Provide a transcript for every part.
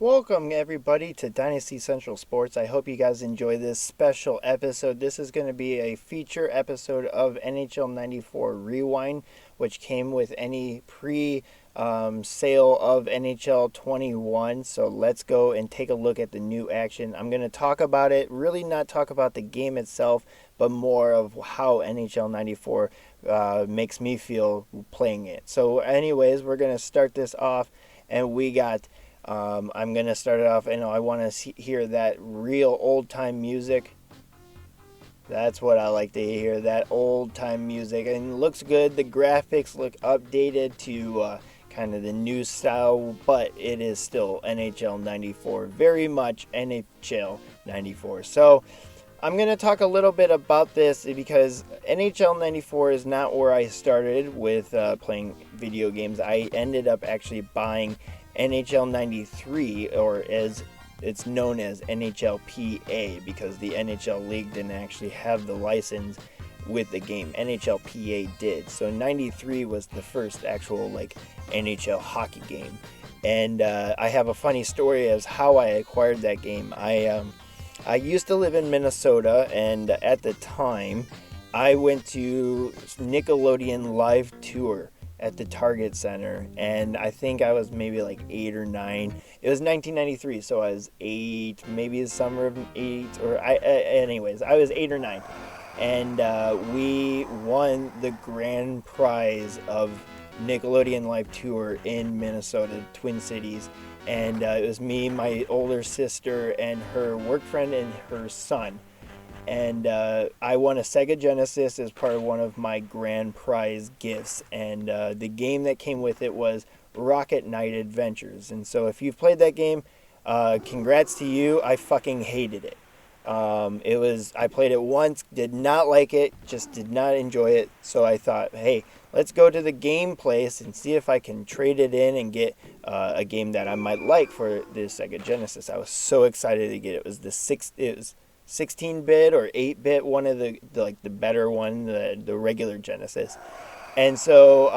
Welcome, everybody, to Dynasty Central Sports. I hope you guys enjoy this special episode. This is going to be a feature episode of NHL 94 Rewind, which came with any pre-sale of NHL 21. So let's go and take a look at the new action. I'm going to talk about it, really not talk about the game itself, but more of how NHL 94 makes me feel playing it. So anyways, we're going to start this off, and we got... I'm going to start it off, and I want to hear that real old-time music. That's what I like to hear, that old-time music. And it looks good. The graphics look updated to kind of the new style, but it is still NHL 94. Very much NHL 94. So I'm going to talk a little bit about this because NHL 94 is not where I started with playing video games. I ended up actually buying NHL 93, or as it's known as NHLPA, because the NHL League didn't actually have the license with the game. NHLPA did. So 93 was the first actual NHL hockey game. And I have a funny story as how I acquired that game. I used to live in Minnesota, and at the time I went to Nickelodeon Live Tour at the Target Center, and I think I was maybe 8 or 9. It was 1993, so I was 8, maybe the summer of 8, anyways, I was 8 or 9, and we won the grand prize of Nickelodeon Live Tour in Minnesota, Twin Cities, and it was me, my older sister, and her work friend and her son. And I won a Sega Genesis as part of one of my grand prize gifts. And the game that came with it was Rocket Knight Adventures. And so if you've played that game, congrats to you. I fucking hated it. I played it once, did not like it, just did not enjoy it. So I thought, hey, let's go to the game place and see if I can trade it in and get a game that I might like for the Sega Genesis. I was so excited to get it. It was 16-bit or 8-bit, one of the better one, the regular Genesis. And so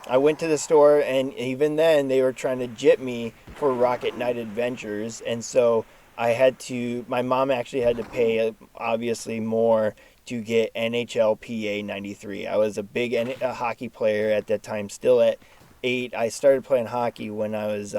I went to the store, and even then they were trying to jip me for Rocket Knight Adventures, and so my mom actually had to pay obviously more to get NHLPA 93. I was a big hockey player at that time, still at 8. I started playing hockey when I was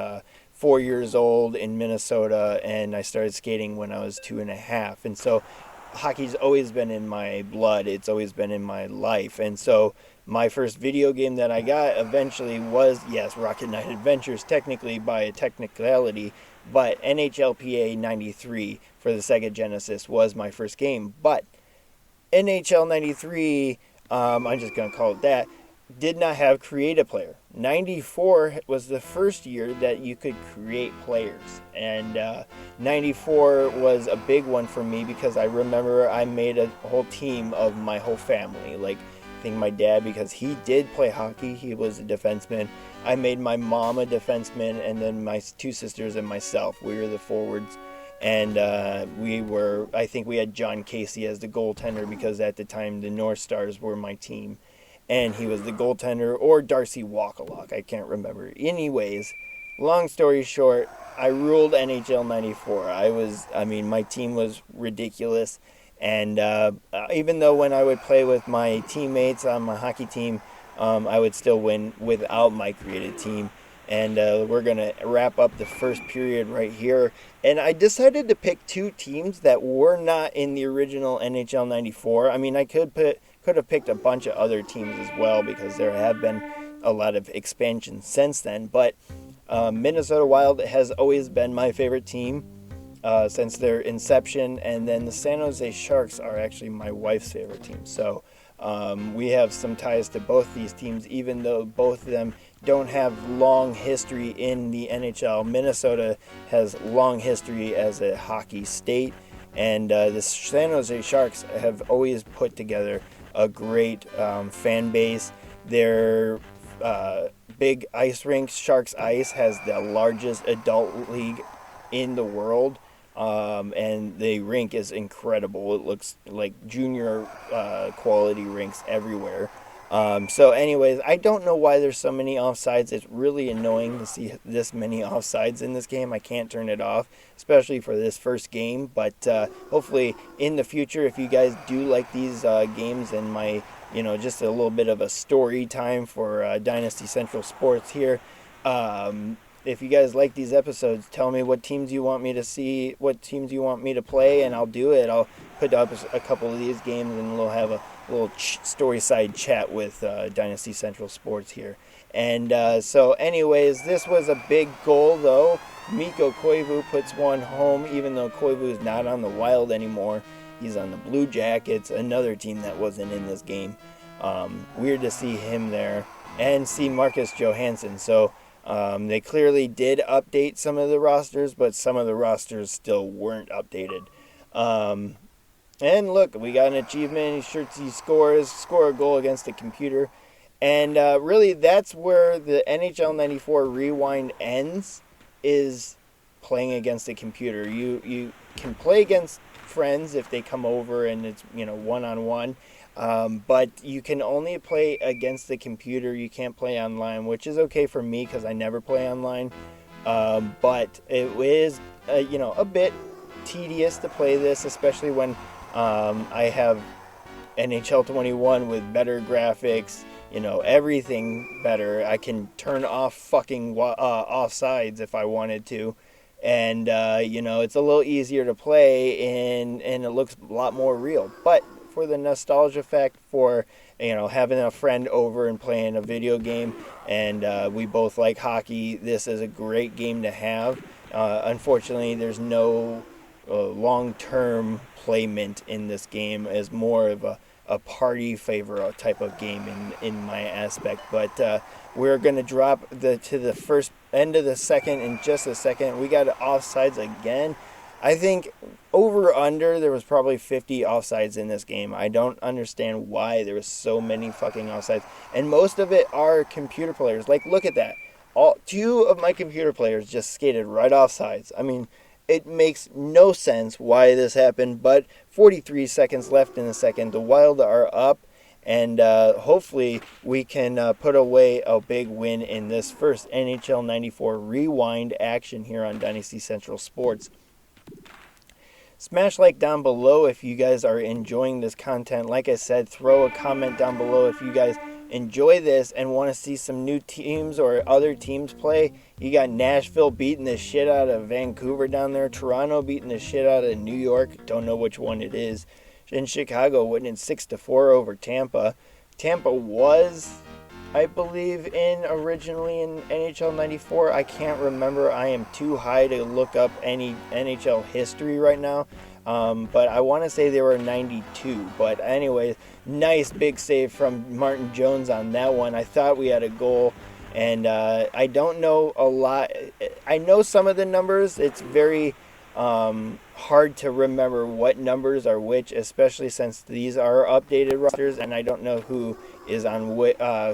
4 years old in Minnesota, and I started skating when I was 2.5. And so hockey's always been in my blood. It's always been in my life. And so my first video game that I got eventually was, yes, Rocket Knight Adventures, technically by a technicality, but NHLPA 93 for the Sega Genesis was my first game. But NHL 93, I'm just going to call it that, did not have create a player. 94 was the first year that you could create players, and 94 was a big one for me because I remember I made a whole team of my whole family. I think my dad, because he did play hockey, he was a defenseman. I made my mom a defenseman, and then my 2 sisters and myself, we were the forwards. And I think we had John Casey as the goaltender, because at the time the North Stars were my team. And he was the goaltender, or Darcy Walkalock, I can't remember. Anyways, long story short, I ruled NHL 94. My team was ridiculous. And even though when I would play with my teammates on my hockey team, I would still win without my created team. And we're going to wrap up the first period right here. And I decided to pick 2 teams that were not in the original NHL 94. I could have picked a bunch of other teams as well, because there have been a lot of expansion since then. But Minnesota Wild has always been my favorite team since their inception. And then the San Jose Sharks are actually my wife's favorite team. So we have some ties to both these teams, even though both of them don't have long history in the NHL. Minnesota has long history as a hockey state. And the San Jose Sharks have always put together a great fan base. Their big ice rink, Sharks Ice, has the largest adult league in the world, and the rink is incredible. It looks like junior quality rinks everywhere. So anyways, I don't know why there's so many offsides. It's really annoying to see this many offsides in this game. I can't turn it off, especially for this first game. But hopefully in the future, if you guys do like these games and my, just a little bit of a story time for Dynasty Central Sports here. If you guys like these episodes, tell me what teams you want me to see, what teams you want me to play, and I'll do it. I'll put up a couple of these games, and we'll have a little story side chat with Dynasty Central Sports here. And so anyways, this was a big goal, though. Mikko Koivu puts one home, even though Koivu is not on the Wild anymore. He's on the Blue Jackets, another team that wasn't in this game. Weird to see him there, and see Marcus Johansson. So they clearly did update some of the rosters, but some of the rosters still weren't updated. And look, we got an achievement. He score a goal against the computer. And really, that's where the NHL 94 Rewind ends, is playing against the computer. You can play against friends if they come over and it's, one-on-one. But you can only play against the computer. You can't play online, which is okay for me because I never play online. But it is, a bit tedious to play this, especially when I have NHL 21 with better graphics, everything better. I can turn off fucking offsides if I wanted to. And, it's a little easier to play and it looks a lot more real. But for the nostalgia effect, for having a friend over and playing a video game, and we both like hockey, this is a great game to have. Unfortunately, there's no long-term playment in this game, as more of a party favor type of game in my aspect. But we're going to drop to the first end of the second in just a second. We got offsides again. I think over under there was probably 50 offsides in this game. I don't understand why there was so many fucking offsides, and most of it are computer players. Like, look at that. Two of my computer players just skated right offsides. I mean, it makes no sense why this happened, but 43 seconds left in the second. The Wild are up, and hopefully we can put away a big win in this first NHL 94 Rewind action here on Dynasty Central Sports. Smash like down below if you guys are enjoying this content. Like I said, throw a comment down below if you guys enjoy this and want to see some new teams or other teams play. You got Nashville beating the shit out of Vancouver down there. Toronto beating the shit out of New York. Don't know which one it is. In Chicago winning 6-4 over Tampa. Tampa was, I believe, originally in NHL 94. I can't remember. I am too high to look up any NHL history right now. But I want to say they were 92. But anyways, nice big save from Martin Jones on that one. I thought we had a goal. And I don't know a lot. I know some of the numbers. It's very hard to remember what numbers are which, especially since these are updated rosters, and I don't know who is on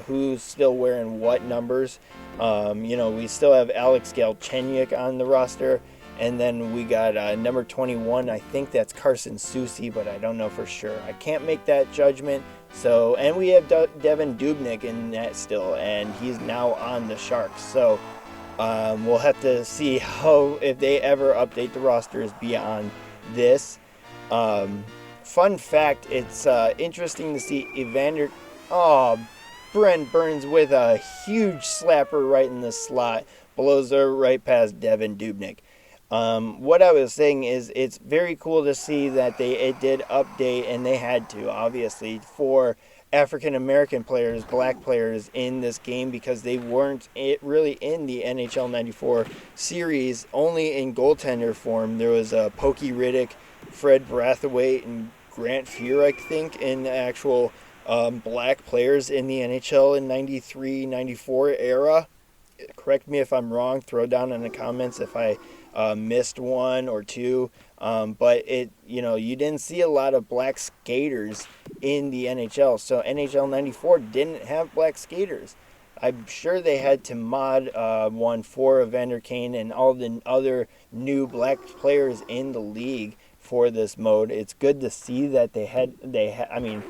who's still wearing what numbers. We still have Alex Galchenyuk on the roster, and then we got number 21. I think that's Carson Soucy, but I don't know for sure. I can't make that judgment. So, and we have Devin Dubnyk in that still, and he's now on the Sharks. So we'll have to see if they ever update the rosters beyond this. Fun fact, it's interesting to see Brent Burns with a huge slapper right in the slot, blows her right past Devin Dubnyk. What I was saying is it's very cool to see that it did update, and they had to, obviously, for African American players, black players in this game, because they weren't really in the NHL 94 series, only in goaltender form. There was Pokey Riddick, Fred Brathwaite, and Grant Fuhr, I think, in the actual black players in the NHL in 93, 94 era. Correct me if I'm wrong. Throw down in the comments if I missed one or two. But you didn't see a lot of black skaters in the NHL. So NHL 94 didn't have black skaters. I'm sure they had to mod one for Evander Kane and all the other new black players in the league for this mode. It's good to see that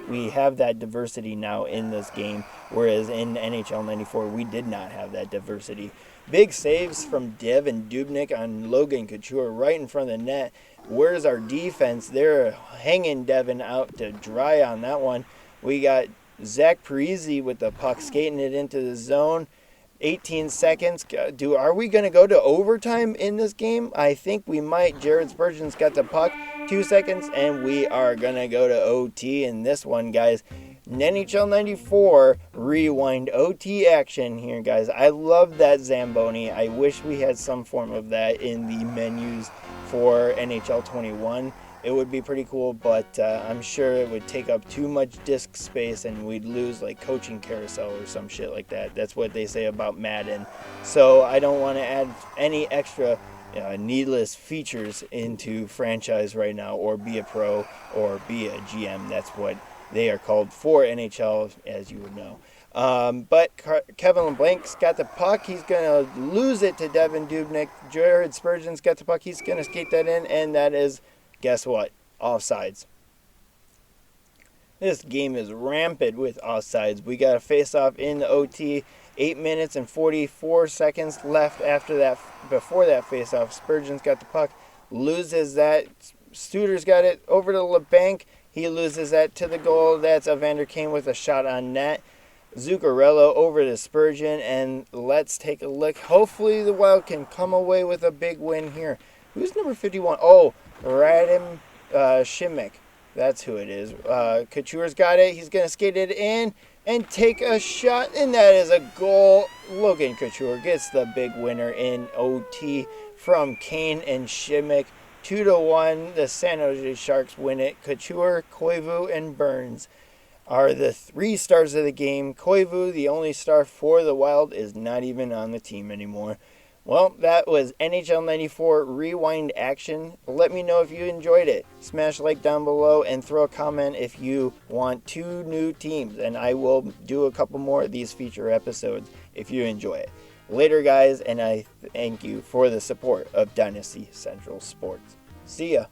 we have that diversity now in this game, whereas in NHL 94 we did not have that diversity. Big saves from Devin Dubnyk on Logan Couture right in front of the net. Where's our defense? They're hanging Devin out to dry on that one. We got Zach Parise with the puck skating it into the zone. 18 seconds. Are we going to go to overtime in this game? I think we might. Jared Spurgeon's got the puck. 2 seconds, and we are going to go to OT in this one, guys. NHL 94 rewind OT action here, guys. I love that Zamboni. I wish we had some form of that in the menus for NHL 21. It would be pretty cool, but I'm sure it would take up too much disk space and we'd lose like coaching carousel or some shit like that. That's what they say about Madden. So I don't want to add any extra needless features into franchise right now, or be a pro or be a GM. That's what they are called for NHL, as you would know. But Kevin LeBlanc's got the puck. He's going to lose it to Devin Dubnyk. Jared Spurgeon's got the puck. He's going to skate that in, and that is, guess what? Offsides. This game is rampant with offsides. We got a face-off in the OT. 8 minutes and 44 seconds left after that. Before that face-off, Spurgeon's got the puck. Loses that. Studer's got it over to LeBlanc. He loses that to the goal. That's Evander Kane with a shot on net. Zuccarello over to Spurgeon, and let's take a look. Hopefully the Wild can come away with a big win here. Who's number 51? Oh, Radim Shimmick. That's who it is. Couture's got it. He's going to skate it in and take a shot, and that is a goal. Logan Couture gets the big winner in OT from Kane and Shimmick. 2-1. The San Jose Sharks win it. Couture, Koivu, and Burns are the 3 stars of the game. Koivu, the only star for the Wild, is not even on the team anymore. Well, that was NHL 94 Rewind Action. Let me know if you enjoyed it. Smash like down below and throw a comment if you want 2 new teams. And I will do a couple more of these feature episodes if you enjoy it. Later, guys, and I thank you for the support of Dynasty Central Sports. See ya.